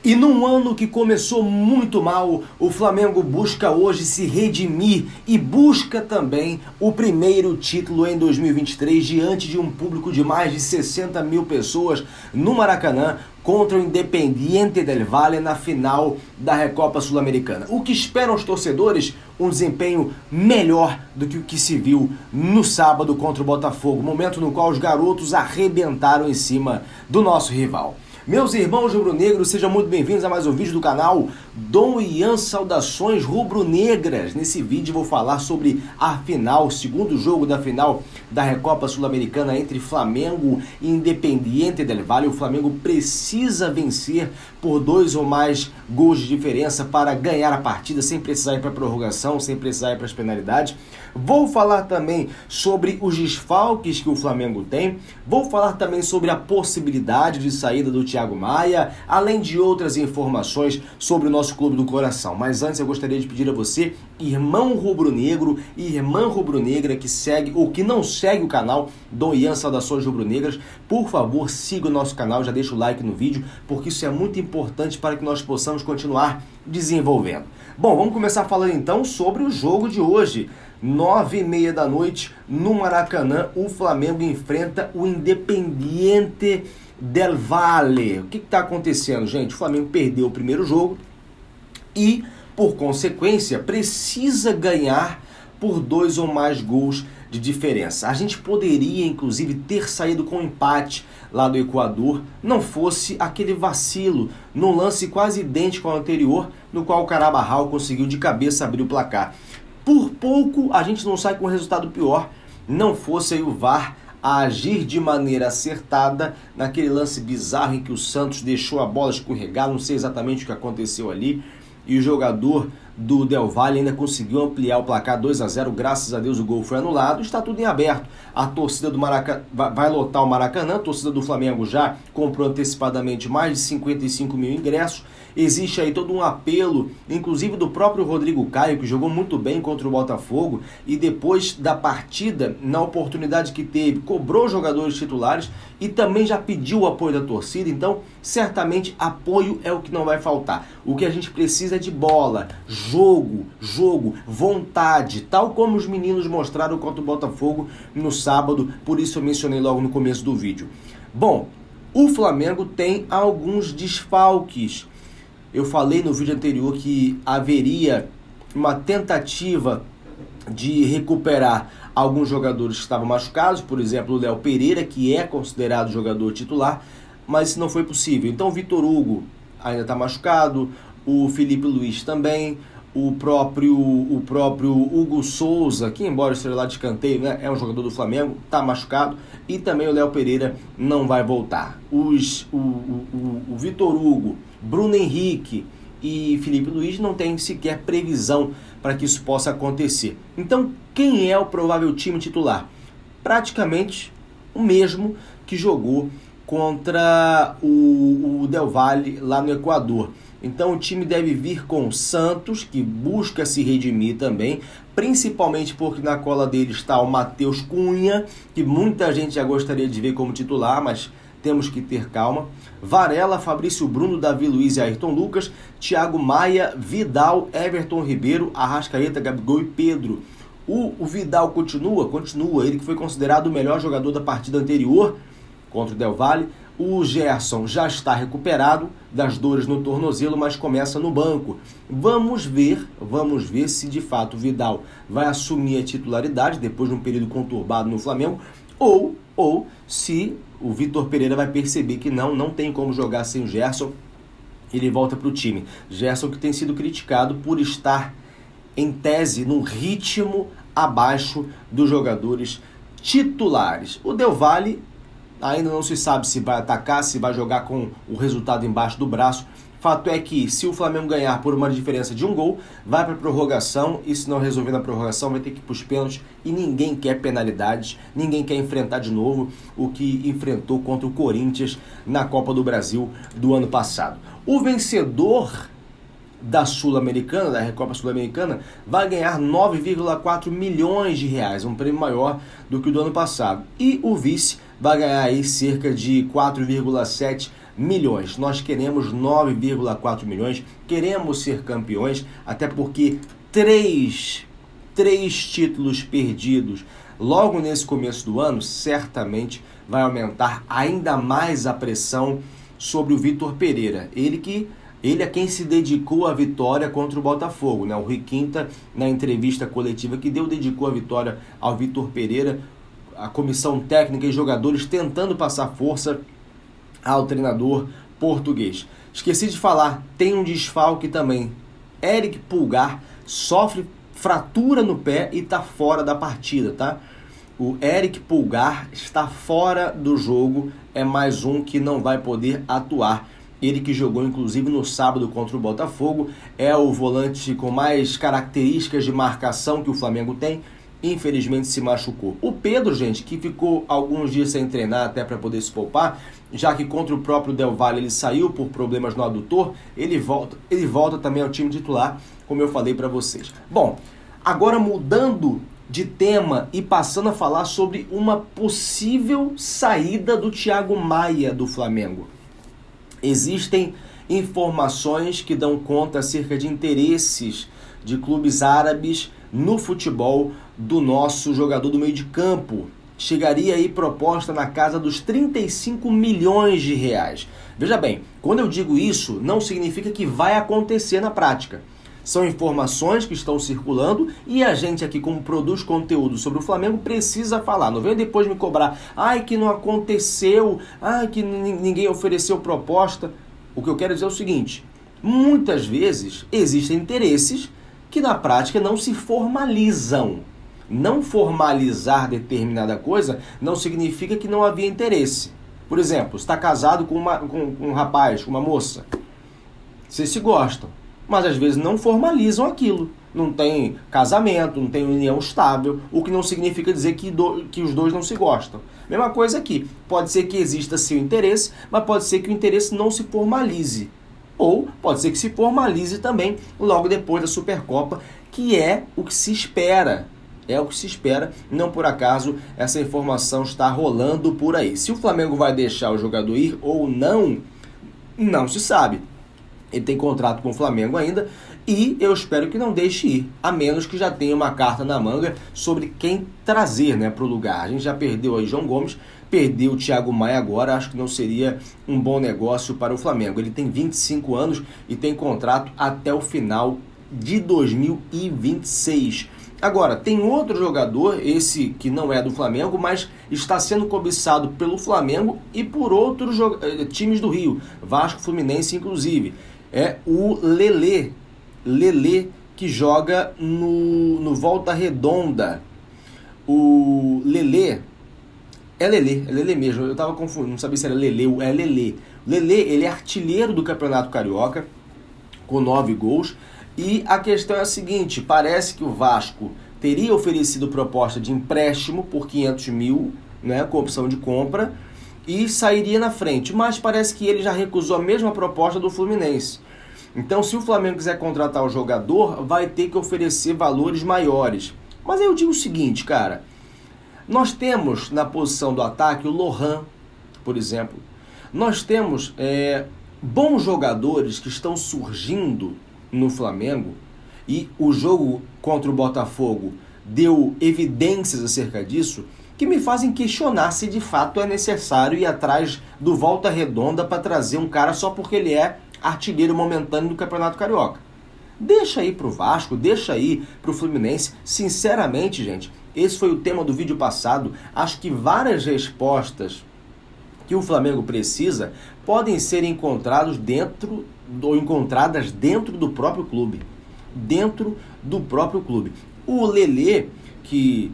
E num ano que começou muito mal, o Flamengo busca hoje se redimir e busca também o primeiro título em 2023 diante de um público de mais de 60 mil pessoas no Maracanã contra o Independiente del Valle na final da Recopa Sul-Americana. O que esperam os torcedores? Um desempenho melhor do que o que se viu no sábado contra o Botafogo, momento no qual os garotos arrebentaram em cima do nosso rival. Meus irmãos rubro-negros, sejam muito bem-vindos a mais um vídeo do canal Dom Ian Saudações Rubro-Negras. Nesse vídeo vou falar sobre a final, o segundo jogo da final da Recopa Sul-Americana entre Flamengo e Independiente del Valle. O Flamengo precisa vencer por 2 ou mais gols de diferença para ganhar a partida sem precisar ir para a prorrogação, sem precisar ir para as penalidades. Vou falar também sobre os desfalques que o Flamengo tem. Vou falar também sobre a possibilidade de saída do Thiago Maia, além de outras informações sobre o nosso clube do coração. Mas antes eu gostaria de pedir a você, irmão rubro-negro e irmã rubro-negra que segue ou que não segue o canal Dom Ian Saudações Rubro-Negras, por favor, siga o nosso canal, já deixa o like no vídeo, porque isso é muito importante para que nós possamos continuar desenvolvendo. Bom, vamos começar falando então sobre o jogo de hoje. 9h30 da noite, no Maracanã, o Flamengo enfrenta o Independiente del Valle. O que está acontecendo, gente? O Flamengo perdeu o primeiro jogo e, por consequência, precisa ganhar por 2 ou mais gols de diferença. A gente poderia, inclusive, ter saído com um empate lá do Equador, não fosse aquele vacilo num lance quase idêntico ao anterior, no qual o Carabarral conseguiu de cabeça abrir o placar. Por pouco a gente não sai com um resultado pior, não fosse aí o VAR a agir de maneira acertada naquele lance bizarro em que o Santos deixou a bola escorregar, não sei exatamente o que aconteceu ali, e o jogador do Del Valle ainda conseguiu ampliar o placar 2-0, graças a Deus o gol foi anulado, está tudo em aberto. A torcida do Maracanã vai lotar o Maracanã, a torcida do Flamengo já comprou antecipadamente mais de 55 mil ingressos. Existe aí todo um apelo, inclusive do próprio Rodrigo Caio, que jogou muito bem contra o Botafogo, e depois da partida, na oportunidade que teve, cobrou os jogadores titulares e também já pediu o apoio da torcida. Então, certamente, apoio é o que não vai faltar. O que a gente precisa é de bola, jogo, vontade, tal como os meninos mostraram contra o Botafogo no sábado, por isso eu mencionei logo no começo do vídeo. Bom, o Flamengo tem alguns desfalques. Eu falei no vídeo anterior que haveria uma tentativa de recuperar alguns jogadores que estavam machucados, por exemplo, o Léo Pereira, que é considerado jogador titular, mas isso não foi possível. Então o Vitor Hugo ainda está machucado, o Felipe Luiz também, o próprio Hugo Souza, que embora esteja lá de escanteio, né, é um jogador do Flamengo, está machucado, e também o Léo Pereira não vai voltar. O Vitor Hugo, Bruno Henrique e Felipe Luiz não tem sequer previsão para que isso possa acontecer. Então, quem é o provável time titular? Praticamente o mesmo que jogou contra o Del Valle lá no Equador. Então o time deve vir com Santos, que busca se redimir também, principalmente porque na cola dele está o Matheus Cunha, que muita gente já gostaria de ver como titular, mas temos que ter calma. Varela, Fabrício Bruno, Davi Luiz e Ayrton Lucas, Thiago Maia, Vidal, Everton Ribeiro, Arrascaeta, Gabigol e Pedro. O Vidal continua, ele que foi considerado o melhor jogador da partida anterior contra o Del Valle. O Gerson já está recuperado das dores no tornozelo, mas começa no banco. Vamos ver se de fato o Vidal vai assumir a titularidade depois de um período conturbado no Flamengo, ou se o Vitor Pereira vai perceber que não tem como jogar sem o Gerson, ele volta para o time. Gerson, que tem sido criticado por estar, em tese, num ritmo abaixo dos jogadores titulares. O Del Valle ainda não se sabe se vai atacar, se vai jogar com o resultado embaixo do braço. Fato é que se o Flamengo ganhar por uma diferença de um gol, vai para a prorrogação, e se não resolver na prorrogação vai ter que ir para os pênaltis, e ninguém quer penalidades, ninguém quer enfrentar de novo o que enfrentou contra o Corinthians na Copa do Brasil do ano passado. O vencedor da Sul-Americana, da Recopa Sul-Americana, vai ganhar 9,4 milhões de reais, um prêmio maior do que o do ano passado. E o vice vai ganhar aí cerca de 4,7 milhões. Nós queremos 9,4 milhões, queremos ser campeões, até porque três títulos perdidos logo nesse começo do ano certamente vai aumentar ainda mais a pressão sobre o Vitor Pereira. Ele é quem se dedicou à vitória contra o Botafogo, né? O Rui Quinta, na entrevista coletiva que deu, dedicou a vitória ao Vitor Pereira, a comissão técnica e jogadores tentando passar força ao treinador português. Esqueci de falar, tem um desfalque também. Eric Pulgar sofre fratura no pé e está fora da partida, tá? O Eric Pulgar está fora do jogo, é mais um que não vai poder atuar. Ele que jogou inclusive no sábado contra o Botafogo, é o volante com mais características de marcação que o Flamengo tem, infelizmente se machucou. O Pedro, gente, que ficou alguns dias sem treinar até para poder se poupar, já que contra o próprio Del Valle ele saiu por problemas no adutor, ele volta também ao time titular, como eu falei para vocês. Bom, agora mudando de tema e passando a falar sobre uma possível saída do Thiago Maia do Flamengo. Existem informações que dão conta acerca de interesses de clubes árabes no futebol do nosso jogador do meio de campo. Chegaria aí proposta na casa dos 35 milhões de reais. Veja bem, quando eu digo isso, não significa que vai acontecer na prática. São informações que estão circulando e a gente aqui, como produz conteúdo sobre o Flamengo, precisa falar. Não venha depois me cobrar, que não aconteceu, que ninguém ofereceu proposta. O que eu quero dizer é o seguinte, muitas vezes existem interesses que na prática não se formalizam. Não formalizar determinada coisa não significa que não havia interesse. Por exemplo, você está casado com um rapaz, com uma moça. Vocês se gostam, mas às vezes não formalizam aquilo. Não tem casamento, não tem união estável, o que não significa dizer que os dois não se gostam. Mesma coisa aqui. Pode ser que exista sim o interesse, mas pode ser que o interesse não se formalize. Ou pode ser que se formalize também logo depois da Supercopa, que é o que se espera. É o que se espera, não por acaso essa informação está rolando por aí. Se o Flamengo vai deixar o jogador ir ou não, não se sabe. Ele tem contrato com o Flamengo ainda e eu espero que não deixe ir, a menos que já tenha uma carta na manga sobre quem trazer, né, para o lugar. A gente já perdeu aí João Gomes, perdeu o Thiago Maia agora, acho que não seria um bom negócio para o Flamengo. Ele tem 25 anos e tem contrato até o final de 2026. Agora, tem outro jogador, esse que não é do Flamengo, mas está sendo cobiçado pelo Flamengo e por outros times do Rio, Vasco, Fluminense inclusive. É o Lelê, que joga no Volta Redonda. O Lelê, é Lelê mesmo, eu estava confundindo, não sabia se era Lelê ou é Lelê. Lelê, ele é artilheiro do Campeonato Carioca, com 9 gols. E a questão é a seguinte, parece que o Vasco teria oferecido proposta de empréstimo por 500 mil, né, com opção de compra, e sairia na frente. Mas parece que ele já recusou a mesma proposta do Fluminense. Então, se o Flamengo quiser contratar o jogador, vai ter que oferecer valores maiores. Mas aí eu digo o seguinte, cara, nós temos na posição do ataque o Lohan, por exemplo. Nós temos bons jogadores que estão surgindo no Flamengo, e o jogo contra o Botafogo deu evidências acerca disso, que me fazem questionar se de fato é necessário ir atrás do Volta Redonda para trazer um cara só porque ele é artilheiro momentâneo do Campeonato Carioca. Deixa aí pro Vasco, deixa aí pro Fluminense. Sinceramente, gente, esse foi o tema do vídeo passado. Acho que várias respostas que o Flamengo precisa podem ser encontradas dentro do próprio clube. Dentro do próprio clube. O Lelê, que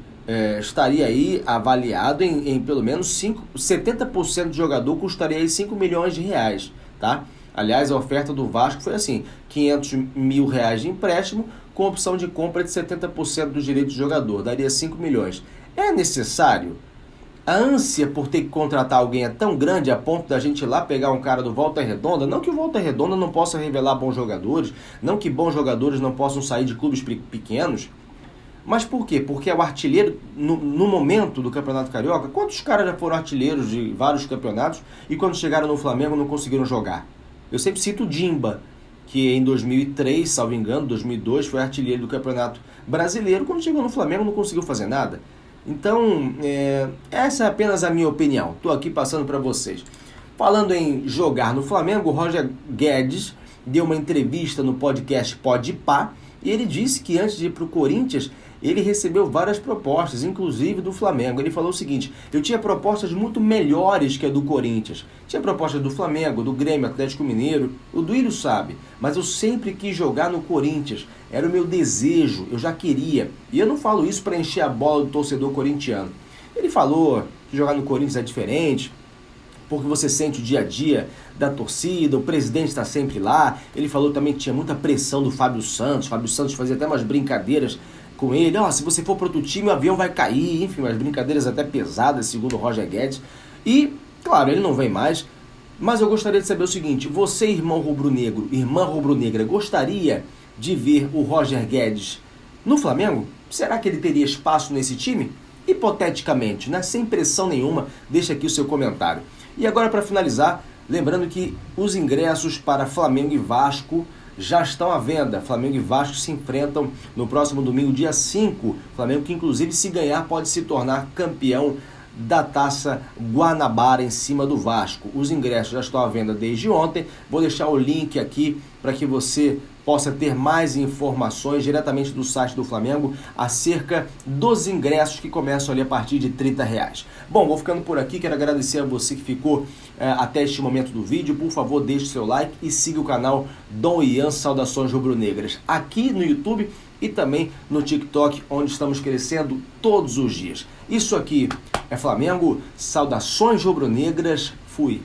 estaria aí avaliado em pelo menos 70% de jogador, custaria aí 5 milhões de reais, tá? Aliás, a oferta do Vasco foi assim, 500 mil reais de empréstimo com opção de compra de 70% dos direitos do jogador, daria 5 milhões. É necessário? A ânsia por ter que contratar alguém é tão grande a ponto da gente ir lá pegar um cara do Volta Redonda? Não que o Volta Redonda não possa revelar bons jogadores, não que bons jogadores não possam sair de clubes pequenos, Mas por quê? Porque é o artilheiro, no momento do Campeonato Carioca, quantos caras já foram artilheiros de vários campeonatos e quando chegaram no Flamengo não conseguiram jogar? Eu sempre cito o Dimba, que em 2003, salvo engano, 2002, foi artilheiro do Campeonato Brasileiro. Quando chegou no Flamengo não conseguiu fazer nada. Então, essa é apenas a minha opinião. Estou aqui passando para vocês. Falando em jogar no Flamengo, o Roger Guedes deu uma entrevista no podcast Podpah e ele disse que antes de ir para o Corinthians, ele recebeu várias propostas, inclusive do Flamengo. Ele falou o seguinte: eu tinha propostas muito melhores que a do Corinthians. Tinha propostas do Flamengo, do Grêmio, Atlético Mineiro, o Duílio sabe. Mas eu sempre quis jogar no Corinthians. Era o meu desejo, eu já queria. E eu não falo isso para encher a bola do torcedor corintiano. Ele falou que jogar no Corinthians é diferente, porque você sente o dia a dia da torcida, o presidente está sempre lá. Ele falou também que tinha muita pressão do Fábio Santos. Fábio Santos fazia até umas brincadeiras com ele. Se você for para outro time, o avião vai cair. Enfim, umas brincadeiras até pesadas, segundo o Roger Guedes. E, claro, ele não vem mais. Mas eu gostaria de saber o seguinte: você, irmão rubro-negro, irmã rubro-negra, gostaria de ver o Roger Guedes no Flamengo? Será que ele teria espaço nesse time? Hipoteticamente, né? Sem pressão nenhuma, deixa aqui o seu comentário. E agora, para finalizar, lembrando que os ingressos para Flamengo e Vasco já estão à venda. Flamengo e Vasco se enfrentam no próximo domingo, dia 5. Flamengo que, inclusive, se ganhar, pode se tornar campeão da Taça Guanabara em cima do Vasco. Os ingressos já estão à venda desde ontem. Vou deixar o link aqui para que você possa ter mais informações diretamente do site do Flamengo acerca dos ingressos que começam ali a partir de R$30. Bom, vou ficando por aqui. Quero agradecer a você que ficou até este momento do vídeo. Por favor, deixe seu like e siga o canal Dom Ian Saudações Rubro-Negras aqui no YouTube e também no TikTok, onde estamos crescendo todos os dias. Isso aqui é Flamengo. Saudações Rubro-Negras. Fui.